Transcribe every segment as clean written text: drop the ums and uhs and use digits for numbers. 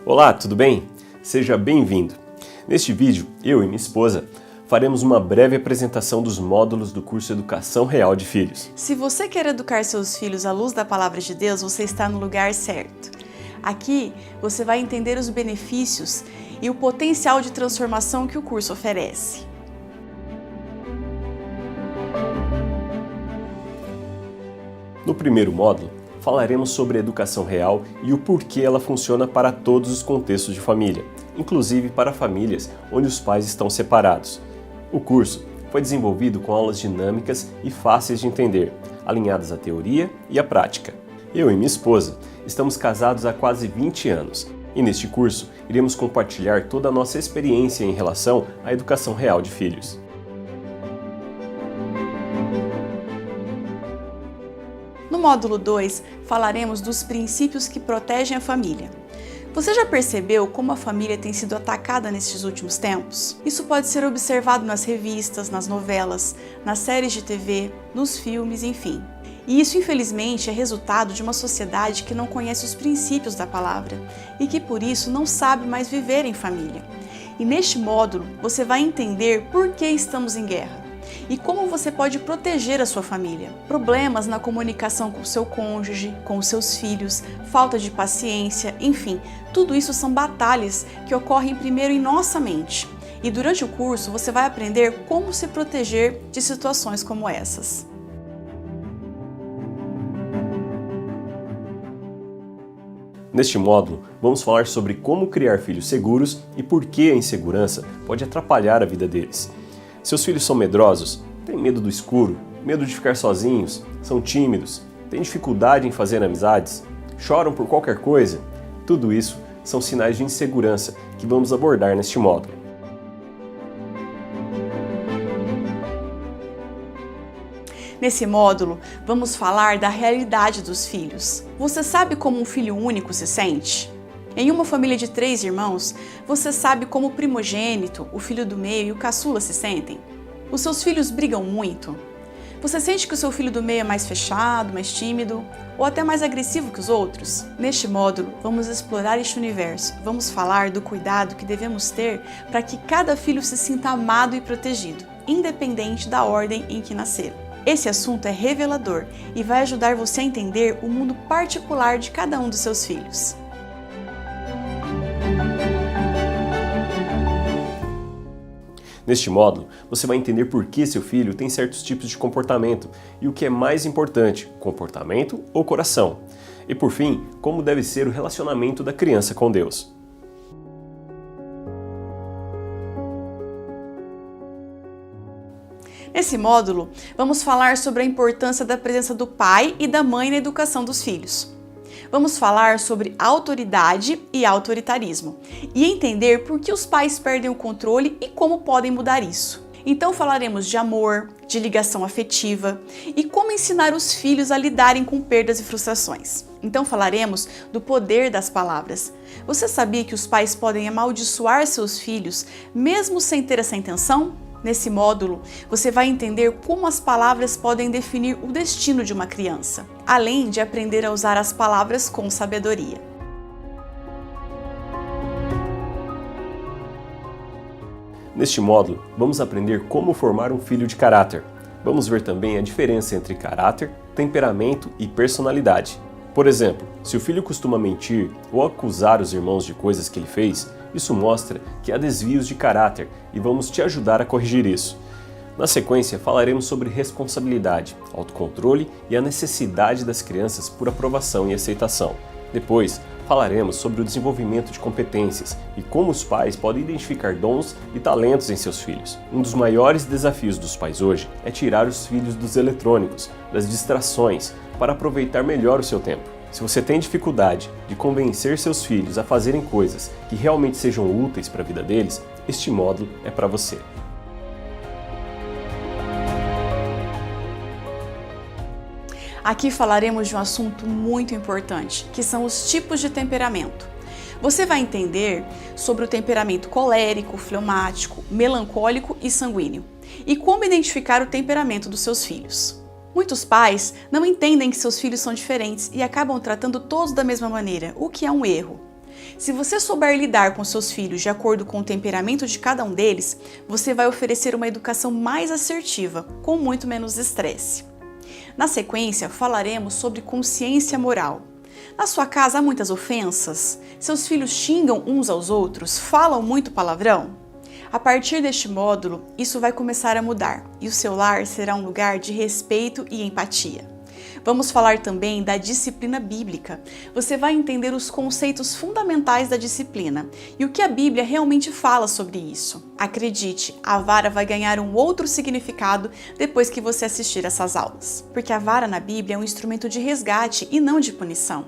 Olá, tudo bem? Seja bem-vindo! Neste vídeo, eu e minha esposa faremos uma breve apresentação dos módulos do curso Educação Real de Filhos. Se você quer educar seus filhos à luz da Palavra de Deus, você está no lugar certo. Aqui você vai entender os benefícios e o potencial de transformação que o curso oferece. No primeiro módulo, falaremos sobre a educação real e o porquê ela funciona para todos os contextos de família, inclusive para famílias onde os pais estão separados. O curso foi desenvolvido com aulas dinâmicas e fáceis de entender, alinhadas à teoria e à prática. Eu e minha esposa estamos casados há quase 20 anos e neste curso iremos compartilhar toda a nossa experiência em relação à educação real de filhos. No módulo 2, falaremos dos princípios que protegem a família. Você já percebeu como a família tem sido atacada nesses últimos tempos? Isso pode ser observado nas revistas, nas novelas, nas séries de TV, nos filmes, enfim. E isso, infelizmente, é resultado de uma sociedade que não conhece os princípios da palavra e que, por isso, não sabe mais viver em família. E neste módulo, você vai entender por que estamos em guerra e como você pode proteger a sua família. Problemas na comunicação com o seu cônjuge, com os seus filhos, falta de paciência, enfim, tudo isso são batalhas que ocorrem primeiro em nossa mente. E durante o curso você vai aprender como se proteger de situações como essas. Neste módulo, vamos falar sobre como criar filhos seguros e por que a insegurança pode atrapalhar a vida deles. Seus filhos são medrosos, têm medo do escuro, medo de ficar sozinhos, são tímidos, têm dificuldade em fazer amizades, choram por qualquer coisa. Tudo isso são sinais de insegurança que vamos abordar neste módulo. Nesse módulo, vamos falar da realidade dos filhos. Você sabe como um filho único se sente? Em uma família de 3 irmãos, você sabe como o primogênito, o filho do meio e o caçula se sentem? Os seus filhos brigam muito? Você sente que o seu filho do meio é mais fechado, mais tímido ou até mais agressivo que os outros? Neste módulo, vamos explorar este universo. Vamos falar do cuidado que devemos ter para que cada filho se sinta amado e protegido, independente da ordem em que nasceram. Esse assunto é revelador e vai ajudar você a entender o mundo particular de cada um dos seus filhos. Neste módulo, você vai entender por que seu filho tem certos tipos de comportamento e o que é mais importante, comportamento ou coração. E por fim, como deve ser o relacionamento da criança com Deus. Nesse módulo, vamos falar sobre a importância da presença do pai e da mãe na educação dos filhos. Vamos falar sobre autoridade e autoritarismo e entender por que os pais perdem o controle e como podem mudar isso. Então falaremos de amor, de ligação afetiva e como ensinar os filhos a lidarem com perdas e frustrações. Então falaremos do poder das palavras. Você sabia que os pais podem amaldiçoar seus filhos mesmo sem ter essa intenção? Nesse módulo, você vai entender como as palavras podem definir o destino de uma criança, além de aprender a usar as palavras com sabedoria. Neste módulo, vamos aprender como formar um filho de caráter. Vamos ver também a diferença entre caráter, temperamento e personalidade. Por exemplo, se o filho costuma mentir ou acusar os irmãos de coisas que ele fez, isso mostra que há desvios de caráter e vamos te ajudar a corrigir isso. Na sequência, falaremos sobre responsabilidade, autocontrole e a necessidade das crianças por aprovação e aceitação. Depois, falaremos sobre o desenvolvimento de competências e como os pais podem identificar dons e talentos em seus filhos. Um dos maiores desafios dos pais hoje é tirar os filhos dos eletrônicos, das distrações, para aproveitar melhor o seu tempo. Se você tem dificuldade de convencer seus filhos a fazerem coisas que realmente sejam úteis para a vida deles, este módulo é para você. Aqui falaremos de um assunto muito importante, que são os tipos de temperamento. Você vai entender sobre o temperamento colérico, fleumático, melancólico e sanguíneo, e como identificar o temperamento dos seus filhos. Muitos pais não entendem que seus filhos são diferentes e acabam tratando todos da mesma maneira, o que é um erro. Se você souber lidar com seus filhos de acordo com o temperamento de cada um deles, você vai oferecer uma educação mais assertiva, com muito menos estresse. Na sequência, falaremos sobre consciência moral. Na sua casa há muitas ofensas? Seus filhos xingam uns aos outros? Falam muito palavrão? A partir deste módulo, isso vai começar a mudar e o seu lar será um lugar de respeito e empatia. Vamos falar também da disciplina bíblica. Você vai entender os conceitos fundamentais da disciplina e o que a Bíblia realmente fala sobre isso. Acredite, a vara vai ganhar um outro significado depois que você assistir essas aulas, porque a vara na Bíblia é um instrumento de resgate e não de punição.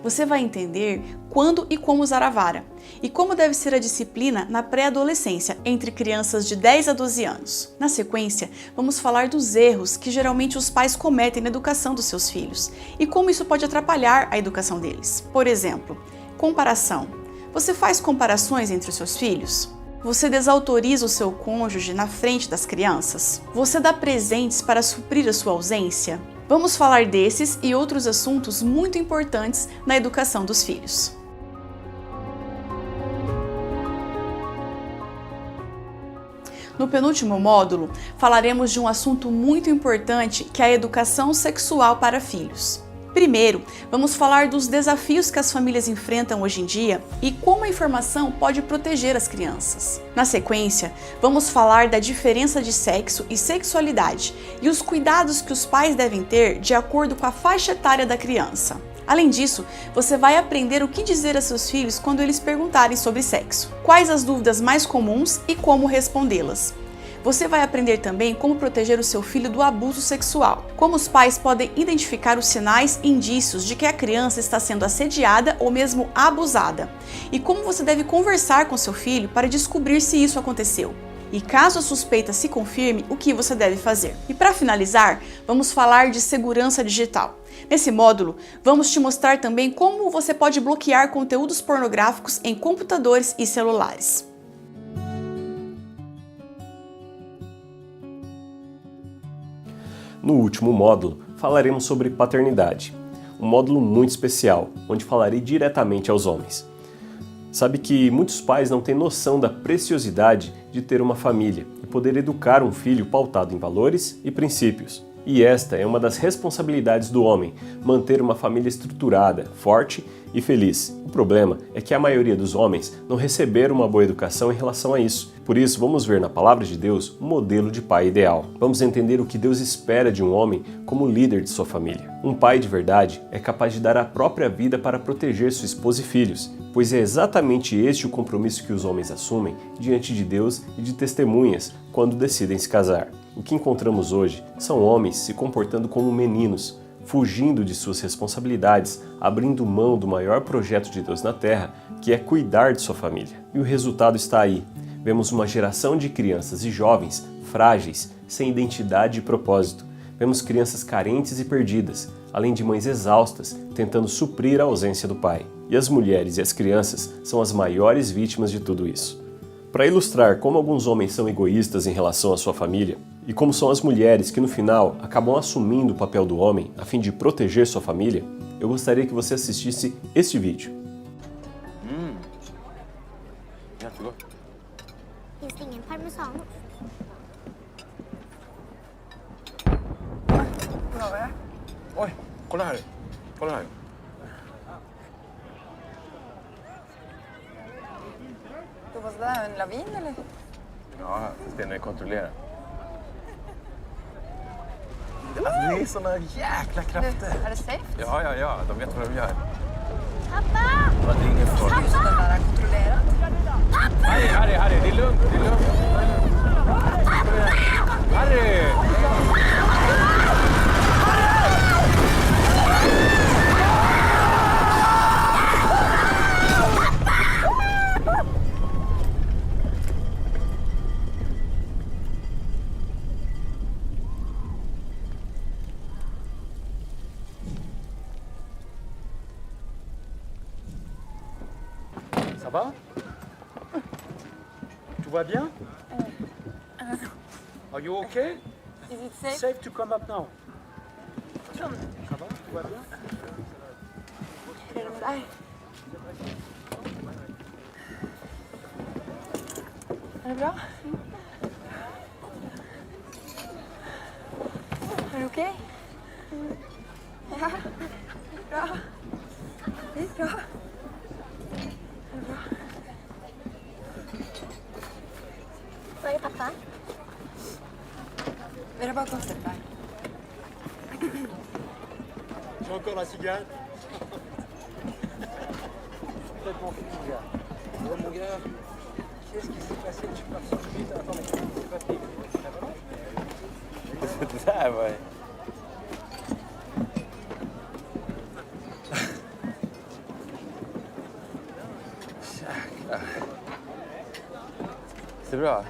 Você vai entender quando e como usar a vara e como deve ser a disciplina na pré-adolescência entre crianças de 10 a 12 anos. Na sequência, vamos falar dos erros que geralmente os pais cometem na educação dos seus filhos e como isso pode atrapalhar a educação deles. Por exemplo, comparação. Você faz comparações entre os seus filhos? Você desautoriza o seu cônjuge na frente das crianças? Você dá presentes para suprir a sua ausência? Vamos falar desses e outros assuntos muito importantes na educação dos filhos. No penúltimo módulo, falaremos de um assunto muito importante que é a educação sexual para filhos. Primeiro, vamos falar dos desafios que as famílias enfrentam hoje em dia e como a informação pode proteger as crianças. Na sequência, vamos falar da diferença de sexo e sexualidade e os cuidados que os pais devem ter de acordo com a faixa etária da criança. Além disso, você vai aprender o que dizer a seus filhos quando eles perguntarem sobre sexo, quais as dúvidas mais comuns e como respondê-las. Você vai aprender também como proteger o seu filho do abuso sexual, como os pais podem identificar os sinais e indícios de que a criança está sendo assediada ou mesmo abusada, e como você deve conversar com seu filho para descobrir se isso aconteceu. E caso a suspeita se confirme, o que você deve fazer. E para finalizar, vamos falar de segurança digital. Nesse módulo, vamos te mostrar também como você pode bloquear conteúdos pornográficos em computadores e celulares. No último módulo, falaremos sobre paternidade, um módulo muito especial, onde falarei diretamente aos homens. Sabe que muitos pais não têm noção da preciosidade de ter uma família e poder educar um filho pautado em valores e princípios. E esta é uma das responsabilidades do homem, manter uma família estruturada, forte e feliz. O problema é que a maioria dos homens não receberam uma boa educação em relação a isso. Por isso, vamos ver na palavra de Deus um modelo de pai ideal. Vamos entender o que Deus espera de um homem como líder de sua família. Um pai de verdade é capaz de dar a própria vida para proteger sua esposa e filhos, pois é exatamente este o compromisso que os homens assumem diante de Deus e de testemunhas quando decidem se casar. O que encontramos hoje são homens se comportando como meninos, fugindo de suas responsabilidades, abrindo mão do maior projeto de Deus na Terra, que é cuidar de sua família. E o resultado está aí. Vemos uma geração de crianças e jovens frágeis, sem identidade e propósito. Vemos crianças carentes e perdidas, além de mães exaustas, tentando suprir a ausência do pai. E as mulheres e as crianças são as maiores vítimas de tudo isso. Para ilustrar como alguns homens são egoístas em relação à sua família, e como são as mulheres que no final acabam assumindo o papel do homem a fim de proteger sua família, eu gostaria que você assistisse este vídeo. Finns det ingen parmesan? Oj, kolla här. Kolla här. Då var det där en lavin eller? Ja, Sten, jag kontrollerar. Alltså, det är såna jäkla krafter. Är det safe? Ja, de vet vad de gör. Pappa! Ja, det är ingen fara. Så den där är kontrollerad. Harry, det är lugnt, Harry! Ça va? Tout va bien? Are you okay? Is it safe? Safe to come up now. Ça va? Tout va bien? Är det de där? det bra? Är du okej? Ja, bra. Det är bra. Var är pappa? Är det bara konstigt där? J'ai encore la cigale. Peut-être mon fils, mon gars. Oh mon gars, qu'est-ce qui s'est passé? Tu pars sur le vite. Attends, mais qu'est-ce qui s'est passé? Det där var... Jäklar. Ser det bra?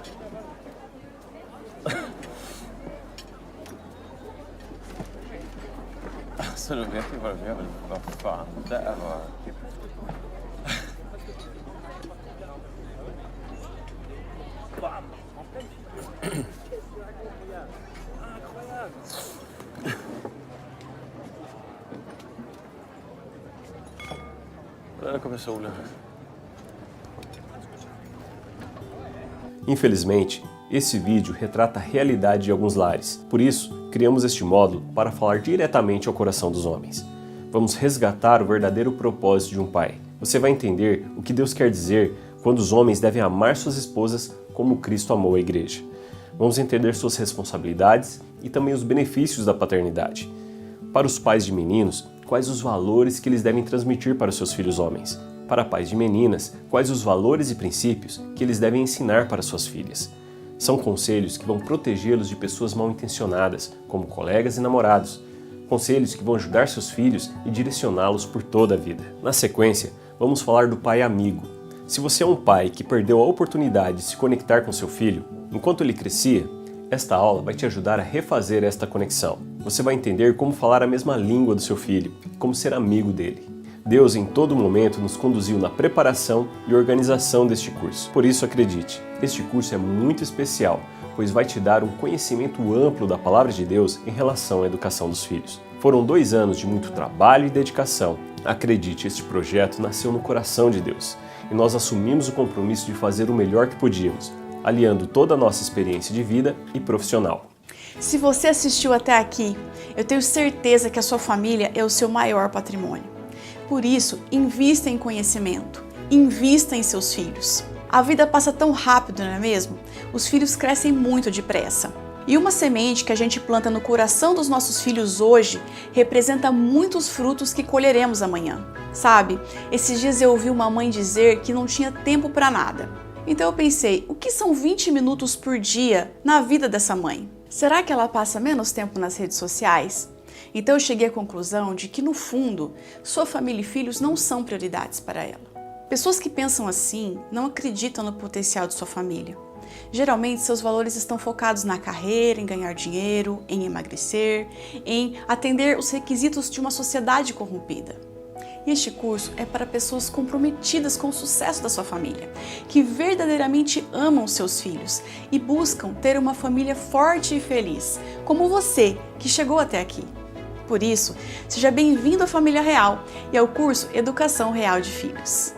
Alltså då vet jag vad de gör. Vad fan, det där var... Där kommer solen. Infelizmente, esse vídeo retrata a realidade de alguns lares. Por isso, criamos este módulo para falar diretamente ao coração dos homens. Vamos resgatar o verdadeiro propósito de um pai. Você vai entender o que Deus quer dizer quando os homens devem amar suas esposas como Cristo amou a igreja. Vamos entender suas responsabilidades e também os benefícios da paternidade. Para os pais de meninos, quais os valores que eles devem transmitir para os seus filhos homens. Para pais de meninas, quais os valores e princípios que eles devem ensinar para suas filhas. São conselhos que vão protegê-los de pessoas mal intencionadas, como colegas e namorados. Conselhos que vão ajudar seus filhos e direcioná-los por toda a vida. Na sequência, vamos falar do pai amigo. Se você é um pai que perdeu a oportunidade de se conectar com seu filho, enquanto ele crescia, esta aula vai te ajudar a refazer esta conexão. Você vai entender como falar a mesma língua do seu filho, como ser amigo dele. Deus em todo momento nos conduziu na preparação e organização deste curso. Por isso acredite, este curso é muito especial, pois vai te dar um conhecimento amplo da Palavra de Deus em relação à educação dos filhos. Foram 2 anos de muito trabalho e dedicação. Acredite, este projeto nasceu no coração de Deus e nós assumimos o compromisso de fazer o melhor que podíamos, aliando toda a nossa experiência de vida e profissional. Se você assistiu até aqui, eu tenho certeza que a sua família é o seu maior patrimônio. Por isso, invista em conhecimento, invista em seus filhos. A vida passa tão rápido, não é mesmo? Os filhos crescem muito depressa. E uma semente que a gente planta no coração dos nossos filhos hoje representa muitos frutos que colheremos amanhã. Sabe, esses dias eu ouvi uma mãe dizer que não tinha tempo para nada. Então eu pensei, o que são 20 minutos por dia na vida dessa mãe? Será que ela passa menos tempo nas redes sociais? Então eu cheguei à conclusão de que, no fundo, sua família e filhos não são prioridades para ela. Pessoas que pensam assim não acreditam no potencial de sua família. Geralmente, seus valores estão focados na carreira, em ganhar dinheiro, em emagrecer, em atender os requisitos de uma sociedade corrompida. E este curso é para pessoas comprometidas com o sucesso da sua família, que verdadeiramente amam seus filhos e buscam ter uma família forte e feliz, como você, que chegou até aqui. Por isso, seja bem-vindo à Família Real e ao curso Educação Real de Filhos.